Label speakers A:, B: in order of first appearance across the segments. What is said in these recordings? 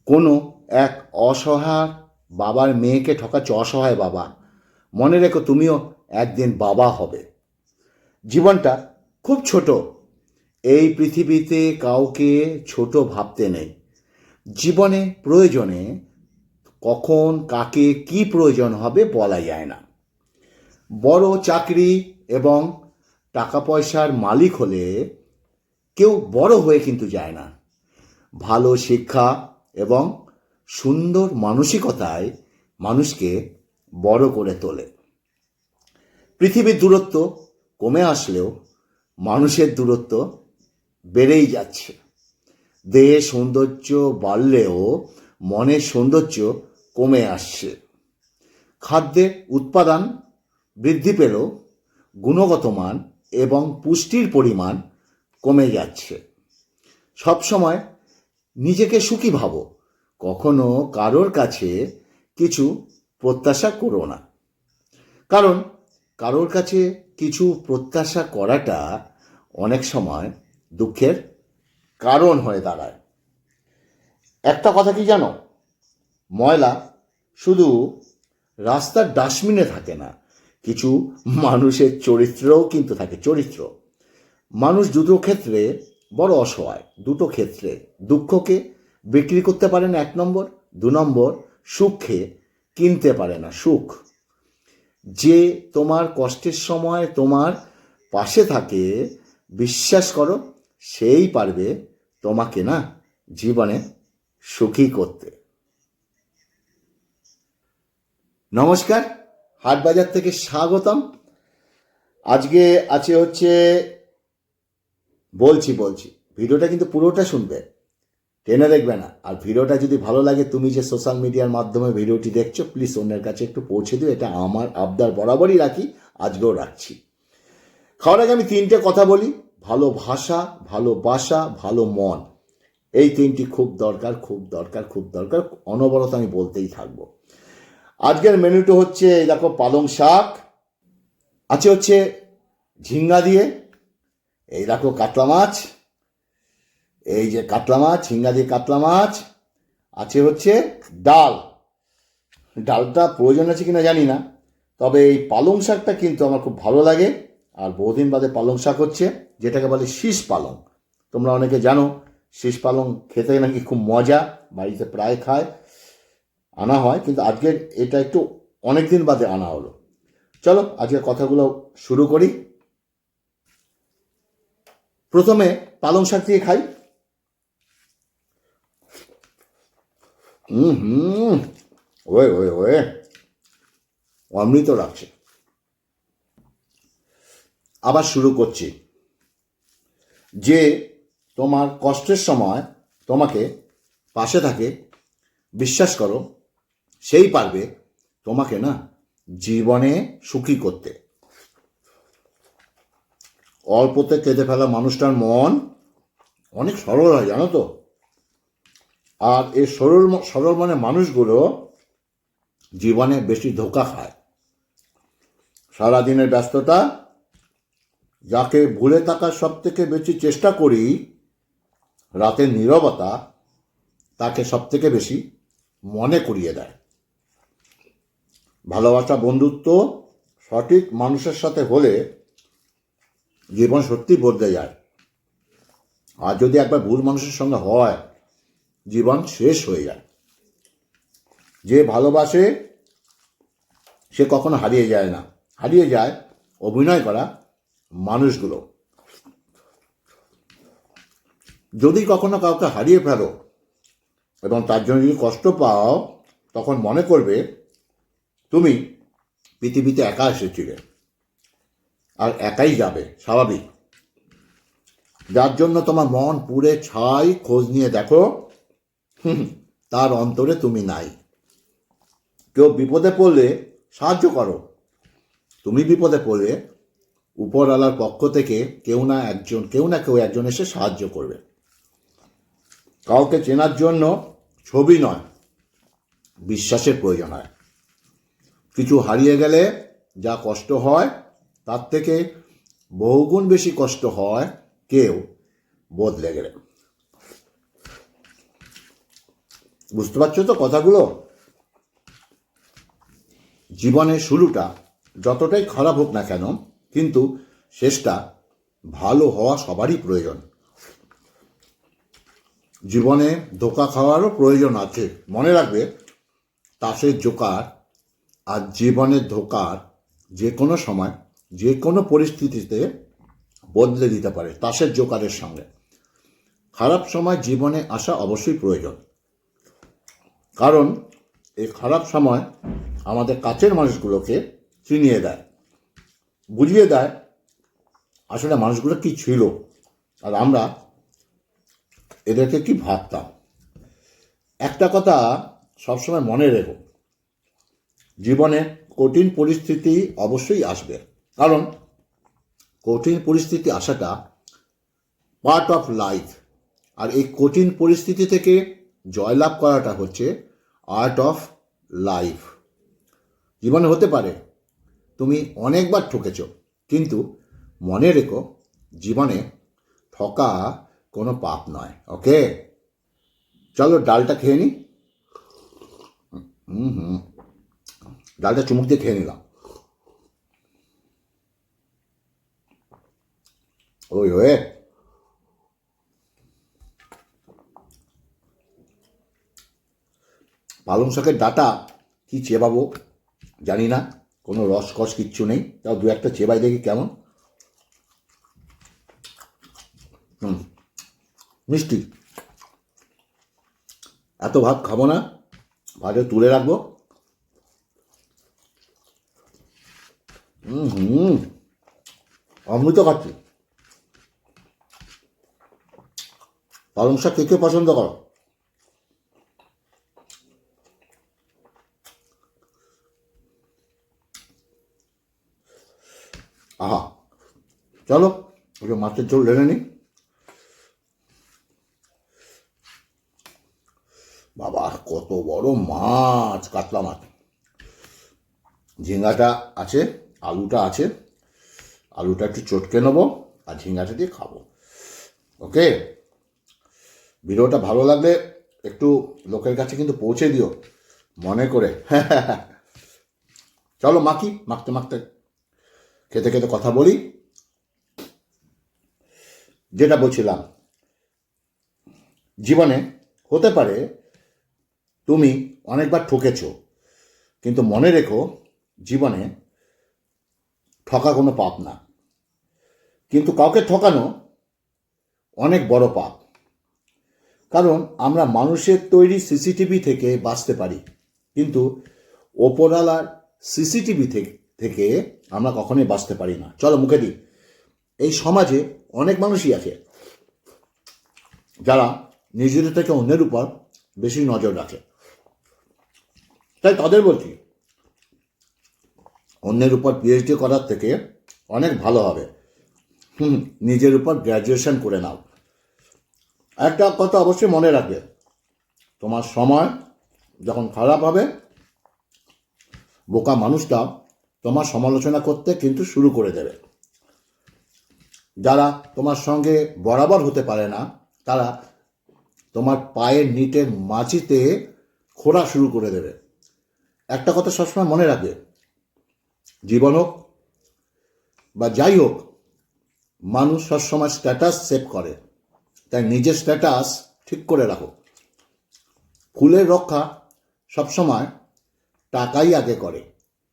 A: কোনো এক অসহায় বাবার মেয়েকে ঠকাচ্ছে অসহায় বাবা। মনে রেখো তুমিও একদিন বাবা হবে। জীবনটা খুব ছোট। এই পৃথিবীতে কাউকে ছোট ভাবতে নেই। জীবনে প্রয়োজনে কখন কাকে কি প্রয়োজন হবে বলা যায় না। বড় চাকরি এবং টাকা পয়সার মালিক হলে কেউ বড় হয়ে কিন্তু যায় না। ভালো শিক্ষা এবং সুন্দর মানসিকতায় মানুষকে বড় করে তোলে। পৃথিবীর দূরত্ব কমে আসলেও মানুষের দূরত্ব বেড়েই যাচ্ছে। দেহের সৌন্দর্য বাড়লেও মনের সৌন্দর্য কমে আসছে। খাদ্যের উৎপাদন বৃদ্ধি পেলেও গুণগত মান এবং পুষ্টির পরিমাণ কমে যাচ্ছে। সবসময় নিজেকে সুখী ভাবো, কখনো কারোর কাছে কিছু প্রত্যাশা করো না। কারণ কারোর কাছে কিছু প্রত্যাশা করাটা অনেক সময় দুঃখের কারণ হয়ে দাঁড়ায়। একটা কথা কি জানো, ময়লা শুধু রাস্তার ডাস্টবিনে থাকে না, কিছু মানুষের চরিত্রও কিন্তু থাকে। চরিত্র মানুষ দুটো ক্ষেত্রে বড় অসহায়। দুটো ক্ষেত্রে দুঃখকে বিক্রি করতে পারে না 1 নম্বর, 2 নম্বর সুখকে কিনতে পারে না। সুখ যে তোমার কষ্টের সময় তোমার পাশে থাকে, বিশ্বাস করো সেই পারবে তোমাকে না জীবনে সুখী করতে। নমস্কার, হাটবাজার থেকে স্বাগতম। আজকে আছে হচ্ছে বলছি ভিডিওটা কিন্তু পুরোটা শুনবে, টেনে দেখবে না। আর ভিডিওটা যদি ভালো লাগে, তুমি যে সোশ্যাল মিডিয়ার মাধ্যমে ভিডিওটি দেখছো, প্লিজ অন্যের কাছে একটু পৌঁছে দিও। এটা আমার আবদার বরাবরই রাখি, আজকেও রাখছি। খাওয়ার আগে আমি 3টে কথা বলি: ভালো ভাষা, ভালোবাসা, ভালো মন। এই 3টি খুব দরকার, খুব দরকার, খুব দরকার। অনবরত আমি বলতেই থাকবো। আজকের মেনুটা হচ্ছে এই দেখো, পালং শাক আছে হচ্ছে ঝিঙ্গা দিয়ে, এই দেখো কাতলা মাছ, এই যে কাতলা মাছ, ঝিঙ্গা দিয়ে কাতলা মাছ আছে হচ্ছে ডাল। ডালটা প্রয়োজন আছে কিনা জানি না, তবে এই পালং শাকটা কিন্তু আমার খুব ভালো লাগে। আর বহুদিন বাদে পালং শাক হচ্ছে, যেটাকে বলে শীষ পালং। তোমরা অনেকে জানো শীষ পালং খেতে নাকি খুব মজা, বাড়িতে প্রায় খায়, আনা হয়। কিন্তু আজকের এটা একটু অনেক দিন বাদে আনা হলো। চলো আজকের কথাগুলো শুরু করি। প্রথমে পালং শাক দিয়ে খাই। ওয়ে ওয়ে ওয়ে, অমৃত রাখছে। আবার শুরু করছি। যে তোমার কষ্টের সময় তোমাকে পাশে থাকে, বিশ্বাস করো সেই পারবে তোমাকে না জীবনে সুখী করতে। অল্পতে কেঁদে ফেলা মানুষটার মন অনেক সরল হয়, জানো তো। আর এই সরল সরল মনে মানুষগুলো জীবনে বেশি ধোঁকা খায়। সারাদিনের ব্যস্ততা, যাকে ভুলে থাকার সব থেকে বেশি চেষ্টা করি, রাতের নীরবতা তাকে সব থেকে বেশি মনে করিয়ে দেয়। ভালোবাসা, বন্ধুত্ব সঠিক মানুষের সাথে হলে জীবন সত্যি বদলে যায়। আর যদি একবার ভুল মানুষের সঙ্গে হয়, জীবন শেষ হয়ে যায়। যে ভালোবাসে সে কখনো হারিয়ে যায় না, হারিয়ে যায় অভিনয় করা মানুষগুলো। যদি কখনো কাউকে হারিয়ে ফেলো এবং তার জন্য যদি কষ্ট পাও, তখন মনে করবে তুমি পৃথিবীতে একা এসেছিলে আর একাই যাবে, স্বাভাবিক। যার জন্য তোমার মন পুড়ে ছাই, খোঁজ নিয়ে দেখো তার অন্তরে তুমি নাই। কেউ বিপদে পড়লে সাহায্য করো। তুমি বিপদে পড়লে উপরওয়ালার পক্ষ থেকে কেউ না কেউ একজন এসে সাহায্য করবে। কাউকে চেনার জন্য ছবি নয়, বিশ্বাসের প্রয়োজন হয়। কিছু হারিয়ে গেলে যা কষ্ট হয়, তার থেকে বহুগুণ বেশি কষ্ট হয় কেউ বদলে গেলে। বুঝতে পারছো তো কথাগুলো? জীবনের শুরুটা যতটাই খারাপ হোক না কেন, কিন্তু শেষটা ভালো হওয়া সবারই প্রয়োজন। জীবনে ধোঁকা খাওয়ারও প্রয়োজন আছে। মনে রাখবে, তাসের জোকার আর জীবনের ধোঁকার যে কোনো সময় যে কোনো পরিস্থিতিতে বদলে দিতে পারে তাসের জোকারের সঙ্গে। খারাপ সময় জীবনে আসা অবশ্যই প্রয়োজন, কারণ এই খারাপ সময় আমাদের কাছের মানুষগুলোকে চিনিয়ে দেয়, বুঝিয়ে দেয় আসলে মানুষগুলো কি ছিল আর আমরা এদেরকে কি ভাবতাম। একটা কথা সবসময় মনে রেখো, জীবনে কঠিন পরিস্থিতি অবশ্যই আসবে, কারণ কঠিন পরিস্থিতি আসাটা পার্ট অফ লাইফ। আর এই কঠিন পরিস্থিতি থেকে জয়লাভ করাটা হচ্ছে আর্ট অফ লাইফ। জীবনে হতে পারে তুমি অনেকবার ঠকেছ, কিন্তু মনে রেখো জীবনে ঠকা কোনো পাপ নয়। ওকে, চলো ডালটা খেয়ে নি। ডালটা চুমুক দিয়ে খেয়ে নিলাম। ওই হয়ে পালং শাকের ডাটা কি চেবাবো জানি না, কোনো রস কস কিচ্ছু নেই, তাও দু একটা চেবাই দেখি কেমন। মিষ্টি। এত ভাত খাবো না, ভাতে তুলে রাখবো। অমৃত খাচ্ছি। পালং শাক কে কে পছন্দ করো? আহা, চলো ওকে মাছের ঝোল ঢেলে নিই। বাবা কত বড় মাছ, কাতলা মাছ। ঝিঙ্গাটা আছে, আলুটা আছে, আলুটা একটু চটকে নেবো আর ঝিঙ্গাটা দিয়ে খাবো। ওকে, ভিডিওটা ভালো লাগলে একটু লোকের কাছে কিন্তু পৌঁছে দিও মনে করে। চলো মাখি, মাখতে মাখতে খেতে খেতে কথা বলি। যেটা বলছিলাম, জীবনে হতে পারে তুমি অনেকবার ঠকেছ, কিন্তু মনে রেখো জীবনে ঠকা কোনো পাপ না, কিন্তু কাউকে ঠকানো অনেক বড় পাপ। কারণ আমরা মানুষের তৈরি সিসিটিভি থেকে বাঁচতে পারি, কিন্তু ওপরওয়ালার সিসিটিভি থেকে আমরা কখনোই বাঁচতে পারি না। চলো মুখে দিই, এই সমাজে অনেক মানুষই আছে যারা নিজেদের থেকে অন্যের উপর বেশি নজর রাখে। তাই তাদের বলছি, অন্যের উপর পিএইচডি করার থেকে অনেক ভালো হবে নিজের উপর গ্র্যাজুয়েশন করে নাও। একটা কথা অবশ্যই মনে রাখবে, তোমার সময় যখন খারাপ হবে, বোকা মানুষটা তোমার সমালোচনা করতে কিন্তু শুরু করে দেবে। যারা তোমার সঙ্গে বরাবর হতে পারে না, তারা তোমার পায়ের নিচের মাটিতে খোঁড়া শুরু করে দেবে। একটা কথা সবসময় মনে রাখবে, জীবন হোক বা যাই হোক, মানুষ সবসময় স্ট্যাটাস সেভ করে, তাই নিজের স্ট্যাটাস ঠিক করে রাখো। ফুলের রক্ষা সবসময় টাকাই আগে করে,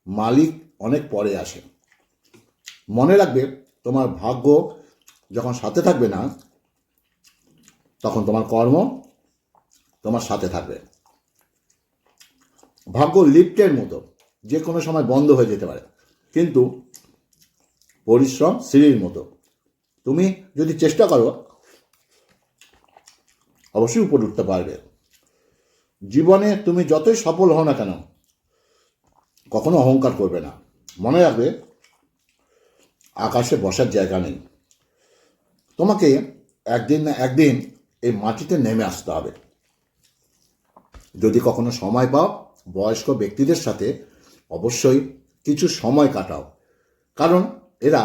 A: মালিক অনেক পরে আসে। মনে রাখবে, তোমার ভাগ্য যখন সাথে থাকবে না, তখন তোমার কর্ম তোমার সাথে থাকবে। ভাগ্য লিফটের মতো, যে কোনো সময় বন্ধ হয়ে যেতে পারে, কিন্তু পরিশ্রম সিঁড়ির মতো। তুমি যদি চেষ্টা করো, অবশ্যই উপরে উঠতে পারবে। জীবনে তুমি যতই সফল হও না কেন, কখনো অহংকার করবে না। মনে রাখবে, আকাশে বসার জায়গা নেই। তোমাকে একদিন না একদিন এই মাটিতে নেমে আসতে হবে। যদি কখনো সময় পাও, বয়স্ক ব্যক্তিদের সাথে অবশ্যই কিছু সময় কাটাও, কারণ এরা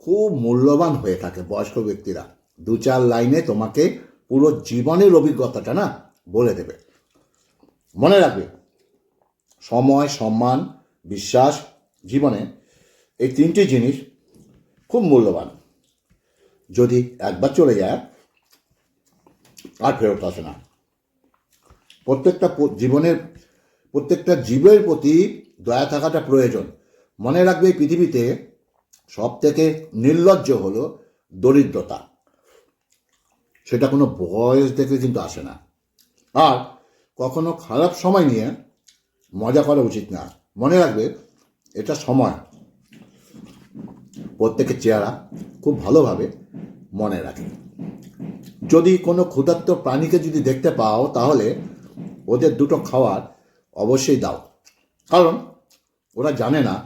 A: খুব মূল্যবান হয়ে থাকে। বয়স্ক ব্যক্তিরা 2-4 লাইনে তোমাকে পুরো জীবনের অভিজ্ঞতাটা না বলে দেবে। মনে রাখবে, সময়, সম্মান, বিশ্বাস, জীবনে এই তিনটি জিনিস খুব মূল্যবান। যদি একবার চলে যায় আর ফেরত আসে না। প্রত্যেকটা জীবের প্রতি দয়া থাকাটা প্রয়োজন। মনে রাখবে, এই পৃথিবীতে সব থেকে নির্লজ্জ হলো দরিদ্রতা। সেটা কোনো বয়স দেখে কিন্তু আসে না। আর কখনো খারাপ সময় নিয়ে মজা করা উচিত না। মনে রাখবে, এটা সময়। প্রত্যেকের চেহারা খুব ভালোভাবে মনে রাখে। যদি কোনো ক্ষুধার্ত প্রাণীকে যদি দেখতে পাও, তাহলে ওদের দুটো খাবার অবশ্যই দাও, কারণ ওরা জানে না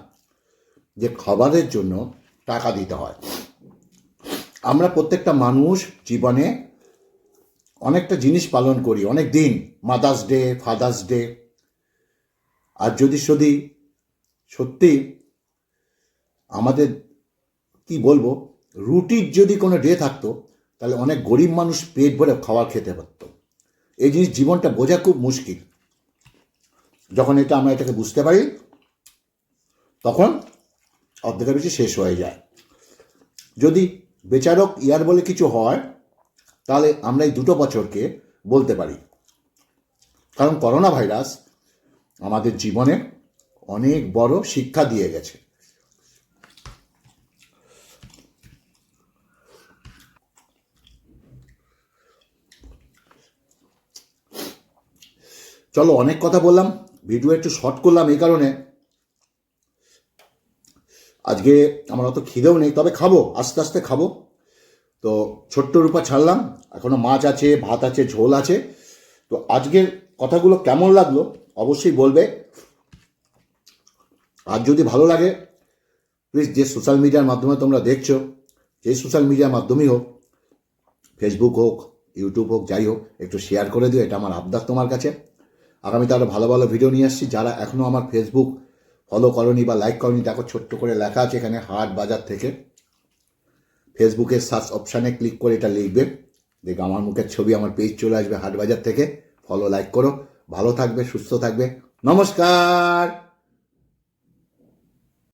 A: যে খাবারের জন্য টাকা দিতে হয়। আমরা প্রত্যেকটা মানুষ জীবনে অনেকটা জিনিস পালন করি, অনেক দিন, মাদার্স ডে, ফাদার্স ডে। আর যদি সত্যি আমাদের কি বলবো, রুটির যদি কোনো ডে থাকতো, তাহলে অনেক গরিব মানুষ পেট ভরে খাবার খেতে পারত। এই জিনিস জীবনটা বোঝা খুব মুশকিল। যখন আমরা এটাকে বুঝতে পারি, তখন অর্ধেকের বেশি শেষ হয়ে যায়। যদি বেচারক ইয়ার বলে কিছু হয়, তাহলে আমরা এই 2 বছরকে বলতে পারি। কারণ করোনা ভাইরাস আমাদের জীবনে অনেক বড় শিক্ষা দিয়ে গেছে। চলো, অনেক কথা বললাম, ভিডিও একটু শর্ট করলাম এই কারণে। আজকে আমার অত খিদেও নেই, তবে খাবো, আস্তে আস্তে খাবো। তো ছোট্ট রূপা ছাড়লাম, এখনো মাছ আছে, ভাত আছে, ঝোল আছে। তো আজকের কথাগুলো কেমন লাগলো অবশ্যই বলবে। আর যদি ভালো লাগে, প্লিজ, যে সোশ্যাল মিডিয়ার মাধ্যমে তোমরা দেখছো, যেই সোশ্যাল মিডিয়ার মাধ্যমেই হোক, ফেসবুক হোক, ইউটিউব হোক, যাই হোক, একটু শেয়ার করে দিও। এটা আমার আবদার তোমার কাছে। আগামীতে আরও ভালো ভালো ভিডিও নিয়ে আসছি। যারা এখনও আমার ফেসবুক ফলো করনি বা লাইক করনি, দেখো ছোট্ট করে লেখা আছে এখানে, হাট বাজার থেকে। ফেসবুকের সার্চ অপশানে ক্লিক করে এটা লিখবে, দেখো আমার মুখের ছবি, আমার পেজ চলে আসবে হাট বাজার থেকে। ফলো, লাইক করো। ভালো থাকবে, সুস্থ থাকবে। নমস্কার।